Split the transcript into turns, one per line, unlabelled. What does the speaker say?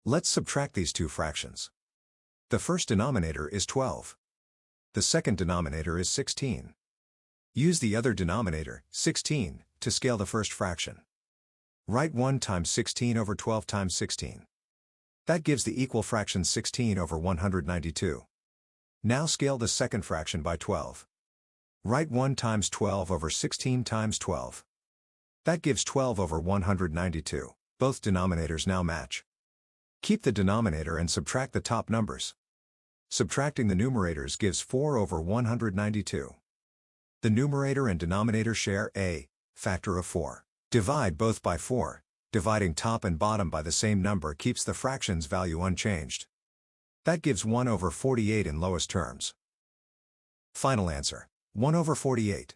Let's subtract these two fractions. The first denominator is 12. The second denominator is 16. Use the other denominator, 16, to scale the first fraction. Write 1 times 16 over 12 times 16. That gives the equal fraction 16 over 192. Now scale the second fraction by 12. Write 1 times 12 over 16 times 12. That gives 12 over 192. Both denominators now match. Keep the denominator and subtract the top numbers. Subtracting the numerators gives 4 over 192. The numerator and denominator share a factor of 4. Divide both by 4. Dividing top and bottom by the same number keeps the fraction's value unchanged. That gives 1 over 48 in lowest terms. Final answer, 1 over 48.